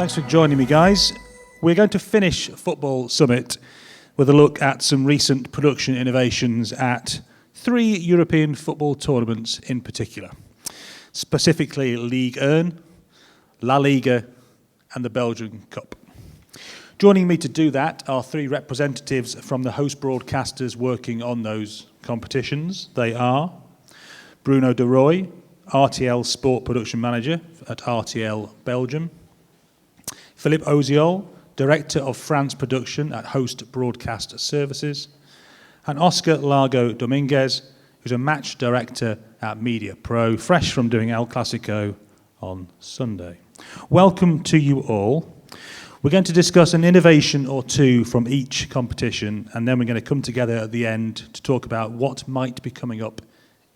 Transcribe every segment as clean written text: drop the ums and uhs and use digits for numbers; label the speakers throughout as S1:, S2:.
S1: Thanks for joining me, guys. We're going to finish Football Summit with a look at some recent production innovations at 3 European football tournaments in particular, specifically Ligue 1, La Liga, and the Belgian Cup. Joining me to do that are 3 representatives from the host broadcasters working on those competitions. They are Bruno de Roy, RTL Sport Production Manager at RTL Belgium, Philippe Oziol, Director of France Production at Host Broadcast Services, and Òscar Lago Dominguez, who's a match director at Mediapro, fresh from doing El Clasico on Sunday. Welcome to you all. We're going to discuss an innovation or 2 from each competition, and then we're going to come together at the end to talk about what might be coming up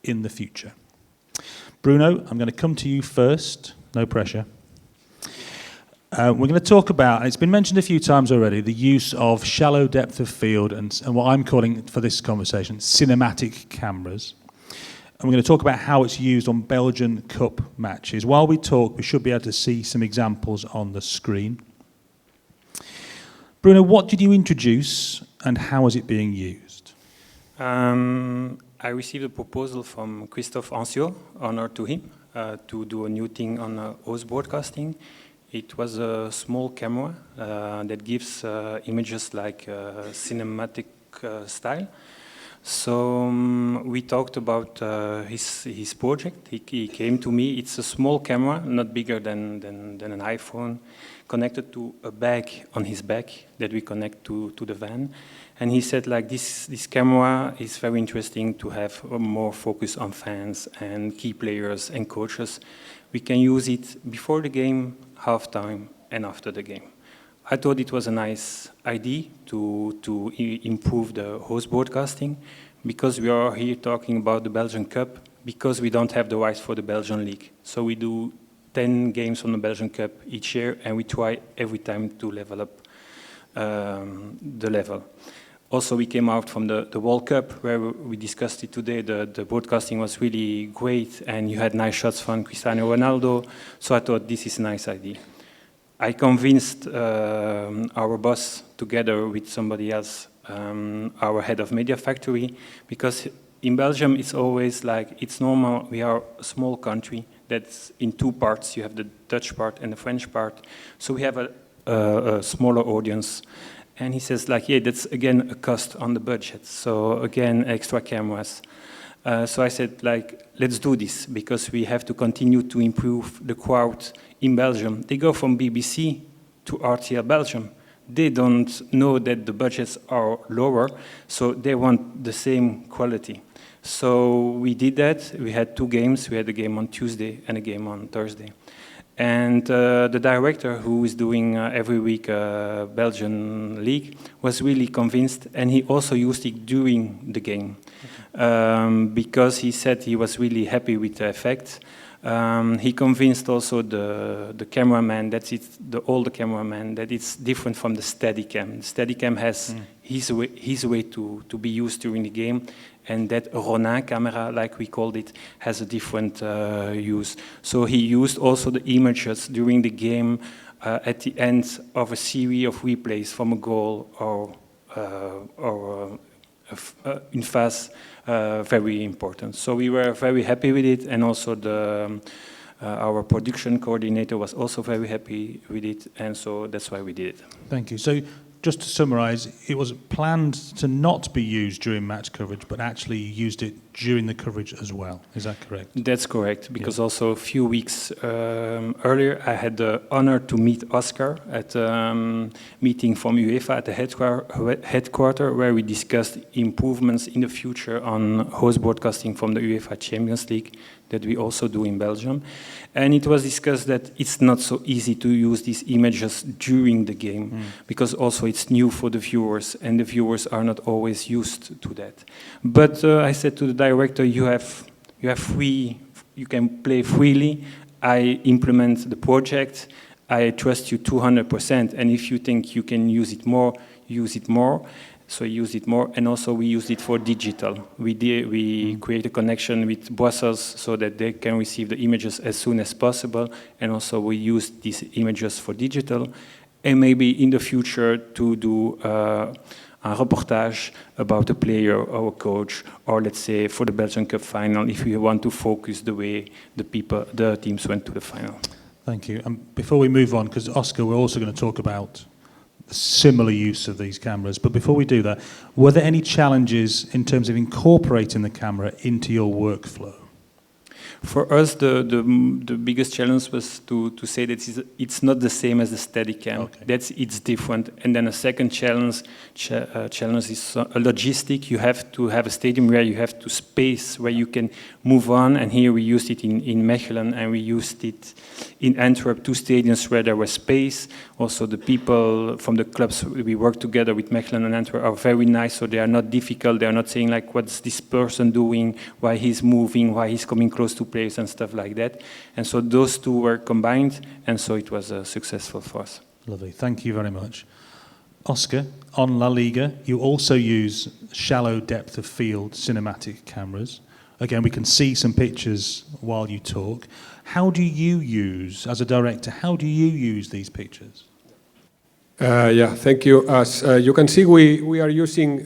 S1: in the future. Bruno, I'm going to come to you first, no pressure. We're going to talk about, and it's been mentioned a few times already, the use of shallow depth of field and what I'm calling for this conversation, cinematic cameras. And we're going to talk about how it's used on Belgian Cup matches. While we talk, we should be able to see some examples on the screen. Bruno, what did you introduce and how is it being used?
S2: I received a proposal from Christophe Anciot, honor to him, to do a new thing on host broadcasting. It was a small camera that gives images like cinematic style. So we talked about his project. He came to me. It's a small camera, not bigger than an iPhone, connected to a bag on his back that we connect to the van. And he said, like, this camera is very interesting to have more focus on fans and key players and coaches. We can use it before the game, halftime, and after the game. I thought it was a nice idea to improve the host broadcasting, because we are here talking about the Belgian Cup, because we don't have the rights for the Belgian League. So we do 10 games on the Belgian Cup each year, and we try every time to level up the level. Also, we came out from the World Cup, where we discussed it today. The broadcasting was really great, and you had nice shots from Cristiano Ronaldo. So I thought this is a nice idea. I convinced our boss, together with somebody else, our head of Media Factory, because in Belgium it's always like, it's normal, we are a small country that's in 2 parts. You have the Dutch part and the French part. So we have a smaller audience. And he says, like, yeah, that's again a cost on the budget. So again, extra cameras. So I said, like, let's do this, because we have to continue to improve the crowd in Belgium. They go from BBC to RTL Belgium. They don't know that the budgets are lower, so they want the same quality. So we did that. We had 2 games. We had a game on Tuesday and a game on Thursday. And the director, who is doing every week Belgian League, was really convinced, and he also used it during the game, because he said he was really happy with the effect. He convinced also the cameraman, the older cameraman, that it's different from the Steadicam. The Steadicam has his way to be used during the game, and that Ronin camera, like we called it, has a different use. So he used also the images during the game at the end of a series of replays from a goal or in fast, very important. So we were very happy with it, and also our production coordinator was also very happy with it, and so that's why we did it.
S1: Thank you. So just to summarize, it was planned to not be used during match coverage, but actually you used it during the coverage as well. Is that correct?
S2: That's correct, because also a few weeks earlier, I had the honor to meet Òscar at a meeting from UEFA at the headquarters, where we discussed improvements in the future on host broadcasting from the UEFA Champions League that we also do in Belgium. And it was discussed that it's not so easy to use these images during the game, because also it's new for the viewers, and the viewers are not always used to that. But I said to the director, you can play freely. I implement the project. I trust you 200%, and if you think you can use it more, use it more. so we use it more, and also we use it for digital. We create a connection with Brussels so that they can receive the images as soon as possible, and also we use these images for digital, and maybe in the future to do a reportage about a player or a coach, or let's say for the Belgian Cup final, if we want to focus the way the teams went to the final.
S1: Thank you. And before we move on, because Òscar, we're also going to talk about the similar use of these cameras, but before we do that, were there any challenges in terms of incorporating the camera into your workflow?
S2: For us, the biggest challenge was to say that it's not the same as the Steadicam.
S1: Okay.
S2: It's different. And then a second challenge is a logistic. You have to have a stadium where you have to space where you can move on. And here we used it in Mechelen, and we used it in Antwerp, 2 stadiums where there was space. Also, the people from the clubs we work together with Mechelen and Antwerp are very nice, so they are not difficult. They are not saying like, what's this person doing, why he's moving, why he's coming close to players and stuff like that. And so those two were combined, and so it was successful for us.
S1: Lovely, thank you very much. Òscar, on La Liga, you also use shallow depth of field cinematic cameras. Again, we can see some pictures while you talk. How do you use, as a director, how do you use these pictures?
S3: Yeah, thank you. As you can see, we are using,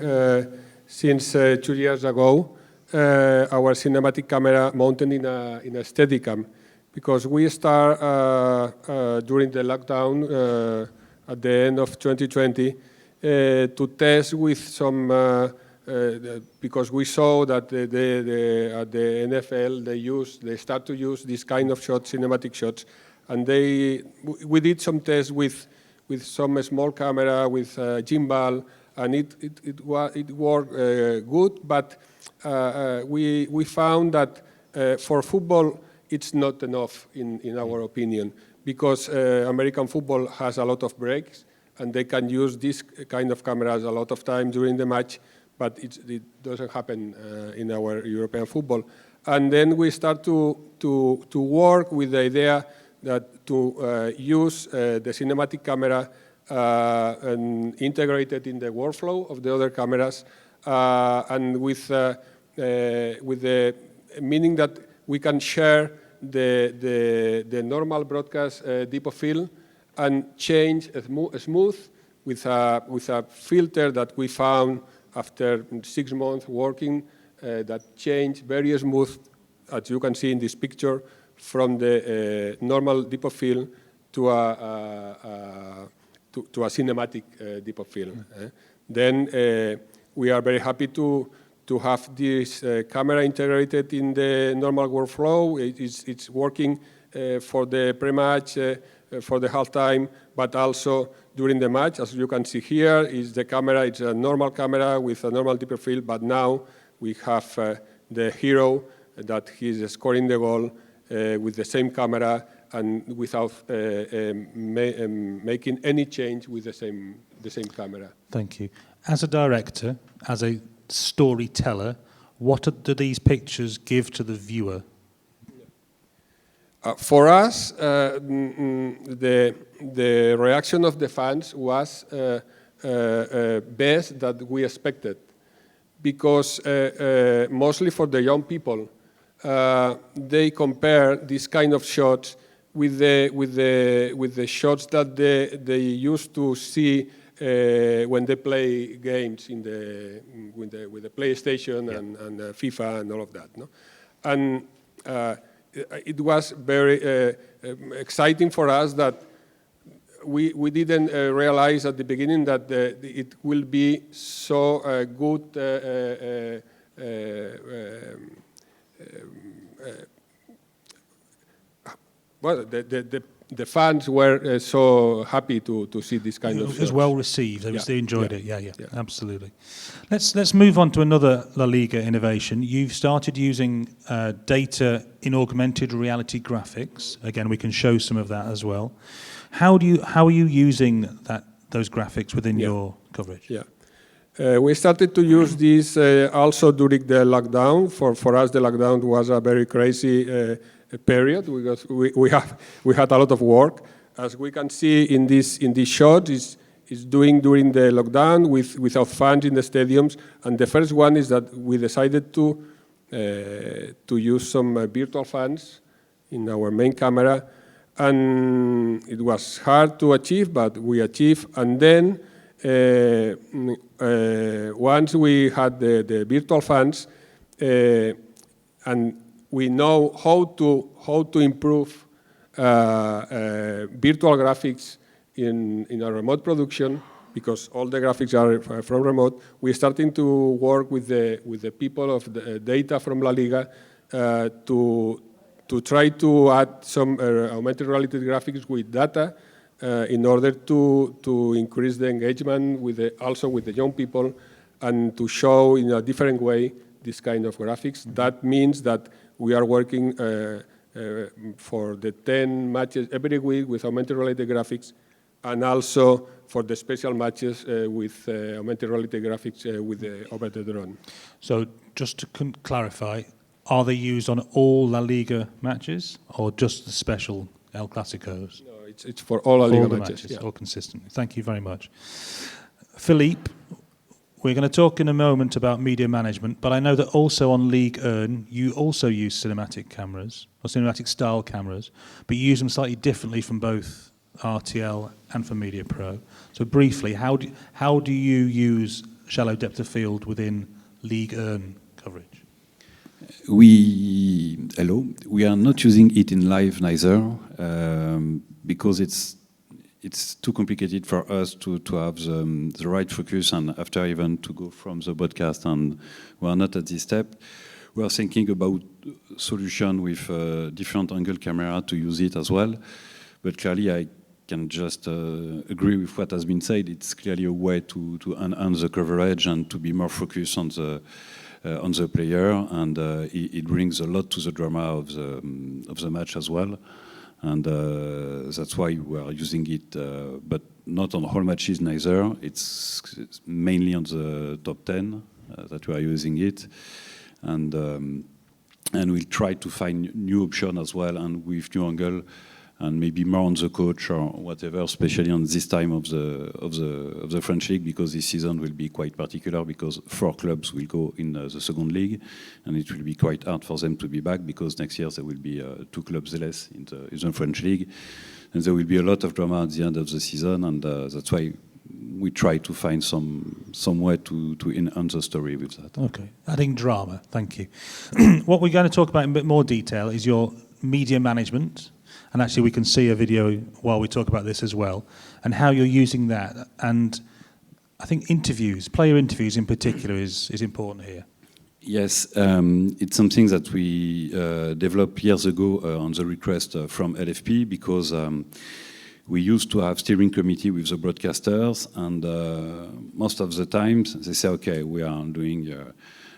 S3: since 2 years ago, our cinematic camera mounted in a Steadicam, because we start during the lockdown at the end of 2020 to test with some, because we saw that at the NFL they start to use this kind of shots, cinematic shots, and we did some tests with some small camera, with gimbal, and it worked good, but we found that for football it's not enough in our opinion, because American football has a lot of breaks, and they can use this kind of cameras a lot of time during the match, but it doesn't happen in our European football. And then we start to work with the idea that to use the cinematic camera and integrate it in the workflow of the other cameras, and with the meaning that we can share the normal broadcast deep of field and change smooth with a filter that we found after 6 months working that changed very smooth, as you can see in this picture, from the normal deep of field to a cinematic deep of field. Then we are very happy to have this camera integrated in the normal workflow. It's working for the pre-match, for the halftime, but also during the match. As you can see here, is the camera. It's a normal camera with a normal deep of field, but now we have the hero that he's scoring the goal with the same camera and without making any change with the same camera.
S1: Thank you. As a director, as a storyteller, what do these pictures give to the viewer?
S3: For us, the reaction of the fans was best that we expected, because mostly for the young people, they compare this kind of shots with the shots that they used to see when they play games with the PlayStation and FIFA and all of that. No? And it was very exciting for us that we didn't realize at the beginning that it will be so good. Well, the fans were so happy to see this kind of shows.
S1: It was well received. They enjoyed it. Yeah, absolutely. Let's move on to another La Liga innovation. You've started using data in augmented reality graphics. Again, we can show some of that as well. How are you using those graphics within your coverage?
S3: Yeah. We started to use this also during the lockdown. For us, the lockdown was a very crazy period because we had a lot of work. As we can see in this shot, is is doing during the lockdown without fans in the stadiums. And the first one is that we decided to use some virtual fans in our main camera. And it was hard to achieve, but we achieved. And then once we had the virtual fans, and we know how to improve virtual graphics in a remote production, because all the graphics are from remote. We're starting to work with the people of the data from La Liga to try to add some augmented reality graphics with data in order to increase the engagement also with the young people, and to show in a different way this kind of graphics. That means that we are working for the 10 matches every week with augmented reality graphics, and also for the special matches with augmented reality graphics over the drone.
S1: So just to clarify, are they used on all La Liga matches or just the special El Clasicos?
S3: No, it's for all La Liga
S1: matches.
S3: Yeah.
S1: All consistently. Thank you very much. Philippe, we're going to talk in a moment about media management, but I know that also on Ligue 1, you also use cinematic cameras, or cinematic style cameras, but you use them slightly differently from both RTL and for Mediapro. So briefly, how do you use shallow depth of field within Ligue 1 coverage?
S4: Hello. We are not using it in live neither, because it's too complicated for us to have the right focus, and after even to go from the broadcast, and we are not at this step. We are thinking about solution with different angle camera to use it as well, but clearly I can just agree with what has been said. It's clearly a way to enhance the coverage and to be more focused on the player, and it brings a lot to the drama of the match as well. And that's why we are using it, but not on all matches neither. It's mainly on the top 10 that we are using it, and we'll try to find new option as well, and with new angle, and maybe more on the coach or whatever, especially on this time of the French league, because this season will be quite particular, because 4 clubs will go in the second league, and it will be quite hard for them to be back, because next year there will be 2 clubs less in the French league, and there will be a lot of drama at the end of the season, and that's why we try to find some way to enhance the story with that.
S1: Okay, adding drama, thank you. What we're going to talk about in a bit more detail is your media management. And actually, we can see a video while we talk about this as well, and how you're using that. And I think player interviews in particular, is important here.
S4: Yes, it's something that we developed years ago on the request from LFP, because we used to have steering committee with the broadcasters, and most of the times they say, okay, we are doing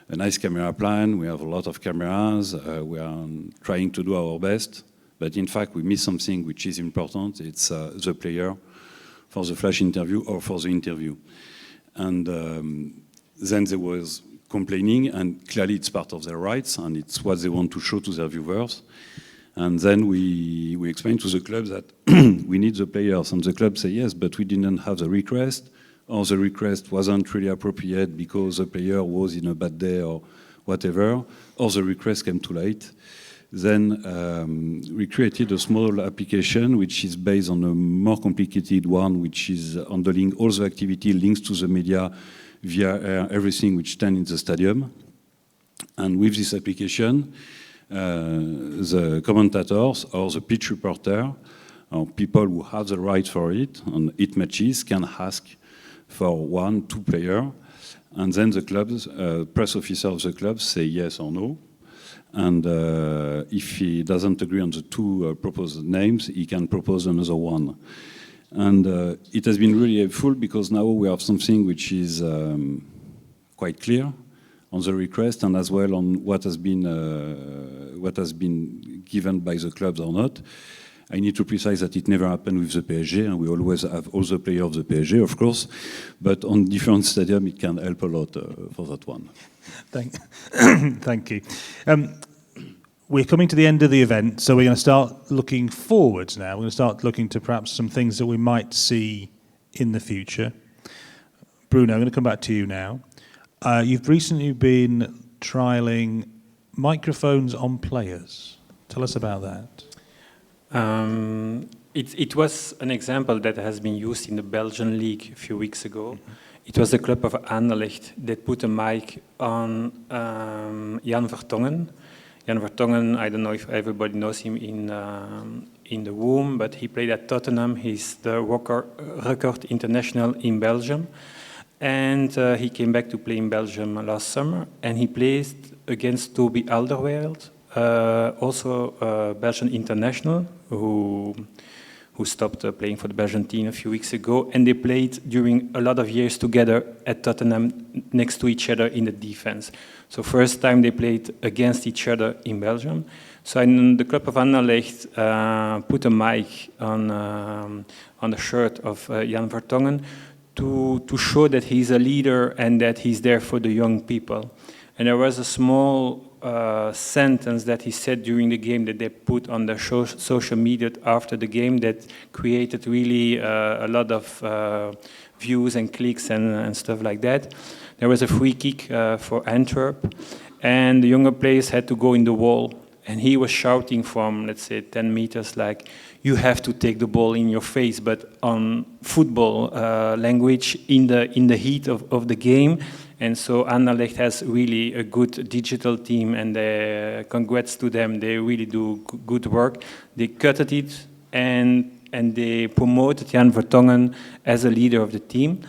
S4: a nice camera plan, we have a lot of cameras, we are trying to do our best. But in fact, we miss something which is important. It's the player for the flash interview or for the interview. And then there was complaining, and clearly it's part of their rights, and it's what they want to show to their viewers. And then we explained to the club that we need the players, and the club say yes, but we didn't have the request, or the request wasn't really appropriate because the player was in a bad day or whatever, or the request came too late. Then we created a small application which is based on a more complicated one, which is handling all the activity, links to the media, via everything which stands in the stadium. And with this application, the commentators or the pitch reporter, or people who have the right for it, on it matches, can ask for 1, 2 players, and then the clubs, press officer of the club, say yes or no. And if he doesn't agree on the 2 proposed names, he can propose another one. And it has been really helpful, because now we have something which is quite clear on the request, and as well on what has been given by the clubs or not. I need to precise that it never happened with the PSG, and we always have all the players of the PSG, of course, but on different stadiums it can help a lot for that one.
S1: Thank you. We're coming to the end of the event, so we're going to start looking forwards now. We're going to start looking to perhaps some things that we might see in the future. Bruno, I'm going to come back to you now. You've recently been trialling microphones on players. Tell us about that.
S2: It was an example that has been used in the Belgian league a few weeks ago. It was the club of Anderlecht that put a mic on Jan Vertongen. Jan Vertongen, I don't know if everybody knows him in the room, but he played at Tottenham. He's the record international in Belgium. And he came back to play in Belgium last summer, and he played against Toby Alderweireld, also a Belgian international who stopped playing for the Belgian team a few weeks ago, and they played during a lot of years together at Tottenham next to each other in the defense. So first time they played against each other in Belgium. So the club of Anderlecht put a mic on the shirt of Jan Vertongen to show that he's a leader and that he's there for the young people. And there was a small sentence that he said during the game that they put on the social media after the game that created really a lot of views and clicks and stuff like that. There was a free kick for Antwerp, and the younger players had to go in the wall. And he was shouting from, let's say, 10 meters, like, you have to take the ball in your face, but on football language, in the heat of the game. And so Anderlecht has really a good digital team, and congrats to them. They really do good work. They cutted it, and they promoted Jan Vertongen as a leader of the team.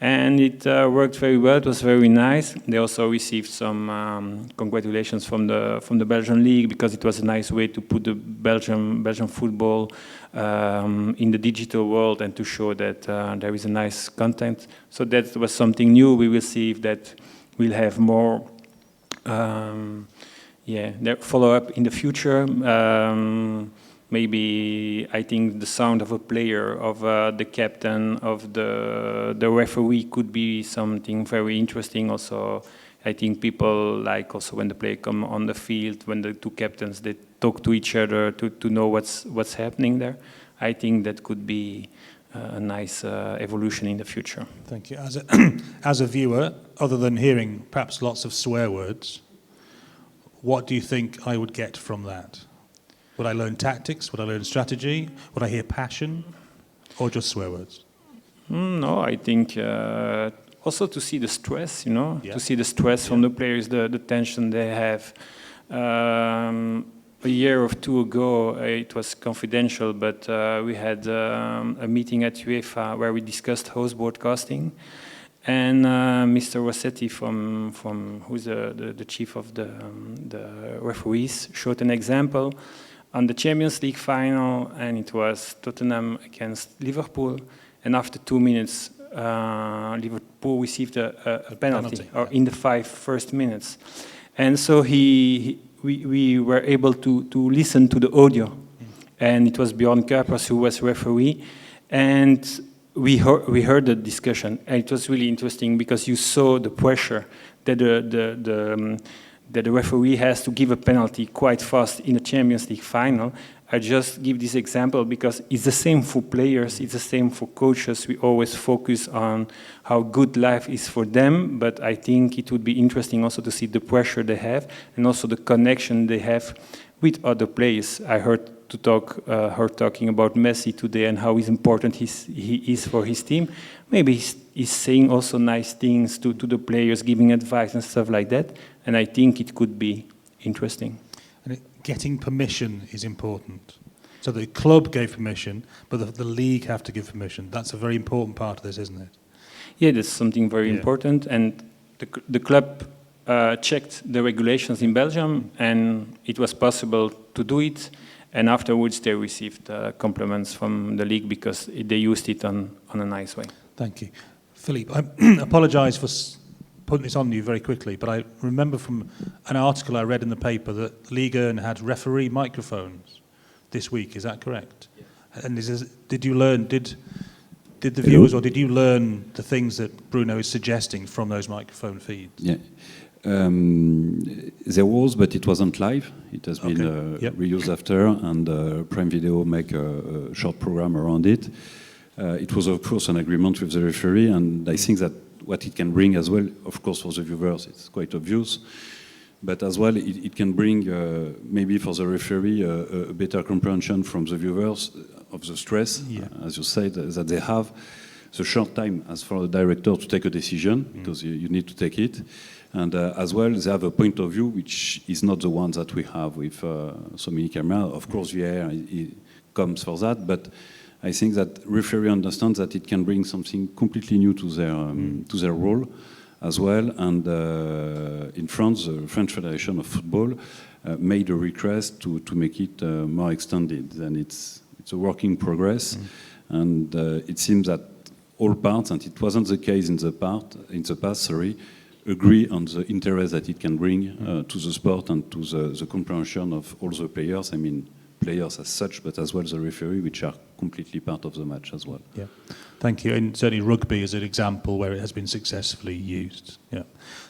S2: And it worked very well. It was very nice. They also received some congratulations from the Belgian league, because it was a nice way to put the Belgian football in the digital world and to show that there is a nice content. So that was something new. We will see if that will have more follow-up in the future. Maybe I think the sound of a player, of the captain, of the referee could be something very interesting. Also, I think people like also when the player come on the field, when the two captains they talk to each other to know what's happening there. I think that could be a nice evolution in the future.
S1: Thank you. As a viewer, other than hearing perhaps lots of swear words, what do you think I would get from that? Would I learn tactics? Would I learn strategy? Would I hear passion? Or just swear words?
S2: No, I think also to see the stress, to see the stress from the players, the tension they have. A year or two ago, it was confidential, but we had a meeting at UEFA where we discussed host broadcasting. And Mr. Rossetti, who's the chief of the referees, showed an example on the Champions League final, and it was Tottenham against Liverpool. And after 2 minutes, Liverpool received a penalty, or in the first 5 minutes. And so we were able to listen to the audio. And it was Bjorn Kuipers who was referee. And we heard the discussion. And it was really interesting because you saw the pressure that the referee has to give a penalty quite fast in a Champions League final. I just give this example because it's the same for players, it's the same for coaches. We always focus on how good life is for them, but I think it would be interesting also to see the pressure they have and also the connection they have with other players. I heard her talking about Messi today and how important he is for his team. Maybe he's saying also nice things to the players, giving advice and stuff like that, and I think it could be interesting.
S1: And getting permission is important. So the club gave permission, but the league have to give permission. That's a very important part of this, isn't it?
S2: Yeah, that's something very important. And the club checked the regulations in Belgium, and it was possible to do it. And afterwards, they received compliments from the league because they used it on a nice way.
S1: Thank you. Philippe, I apologise for putting this on you very quickly, but I remember from an article I read in the paper that Ligue 1 had referee microphones this week. Is that correct? Yes. And did you learn, did the viewers, or did you learn the things that Bruno is suggesting from those microphone feeds?
S4: Yeah. There was, but it wasn't live. It has been reused after, and Prime Video make a short program around it. It was, of course, an agreement with the referee, and I think that what it can bring as well, of course, for the viewers, it's quite obvious, but as well, it can bring, maybe for the referee, a better comprehension from the viewers of the stress, as you said, that they have. The short time as for the director to take a decision, because you need to take it. And as well, they have a point of view which is not the one that we have with so many cameras. Of course, VAR comes for that, but I think that referee understands that it can bring something completely new to their role as well. And in France, the French Federation of Football made a request to make it more extended. And it's a work in progress. And it seems that all parts, and it wasn't the case in the past, agree on the interest that it can bring to the sport and to the comprehension of all the players. I mean, players as such, but as well the referee, which are completely part of the match as well.
S1: Yeah, thank you. And certainly rugby is an example where it has been successfully used. Yeah.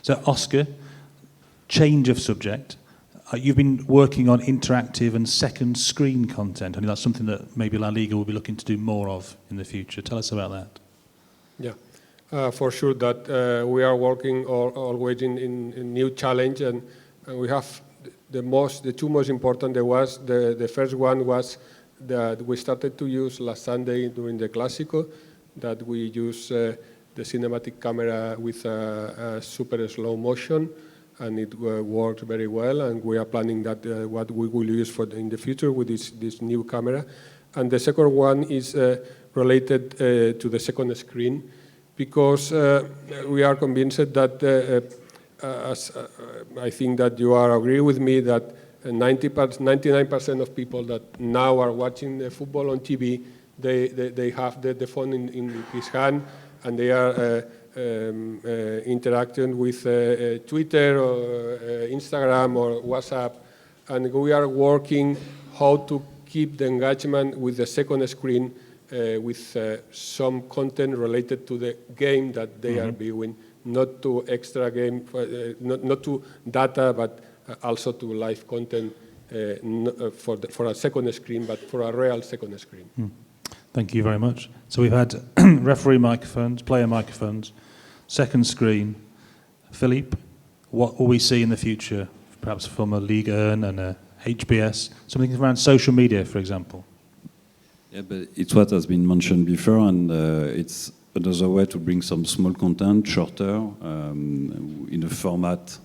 S1: So, Òscar, change of subject. You've been working on interactive and second screen content. I mean, that's something that maybe La Liga will be looking to do more of in the future. Tell us about that.
S3: Yeah, for sure that we are working always in new challenge, and we have the two most important. The first one was that we started to use last Sunday during the Clásico, that we use the cinematic camera with a super slow motion, and it worked very well. And we are planning that what we will use in the future with this new camera. And the second one is related to the second screen, because we are convinced that, I think that you are agree with me, that 99% of people that now are watching the football on TV, they have the phone in his hand, and they are interacting with Twitter or Instagram or WhatsApp, and we are working how to keep the engagement with the second screen with some content related to the game that they are viewing, not to extra game, not to data, but also to live content for a second screen, but for a real second screen.
S1: Thank you very much. So we've had referee microphones, player microphones, second screen. Philippe, what will we see in the future, perhaps from a Liga and a HBS, something around social media, for example?
S4: Yeah, but it's what has been mentioned before, and it's another way to bring some small content, shorter, in a format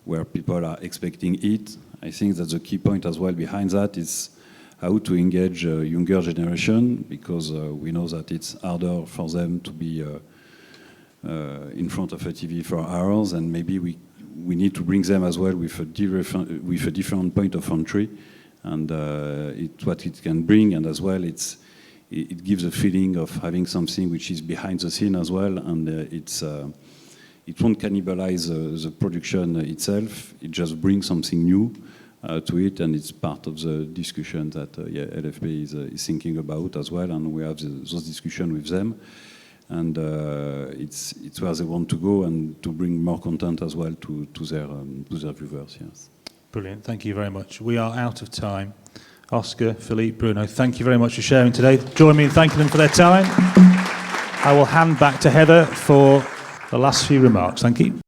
S4: where people are expecting it. I think that the key point as well behind that is how to engage a younger generation, because we know that it's harder for them to be in front of a TV for hours, and maybe we need to bring them as well with a different point of entry. And what it can bring, and as well it gives a feeling of having something which is behind the scene as well, and it won't cannibalize the production itself. It just brings something new to it, and it's part of the discussion that LFP is thinking about as well, and we have those discussions with them, and it's where they want to go, and to bring more content as well to their viewers. Yes.
S1: Brilliant, thank you very much. We are out of time. Òscar, Philippe, Bruno, thank you very much for sharing today. Join me in thanking them for their time. I will hand back to Heather for the last few remarks. Thank you.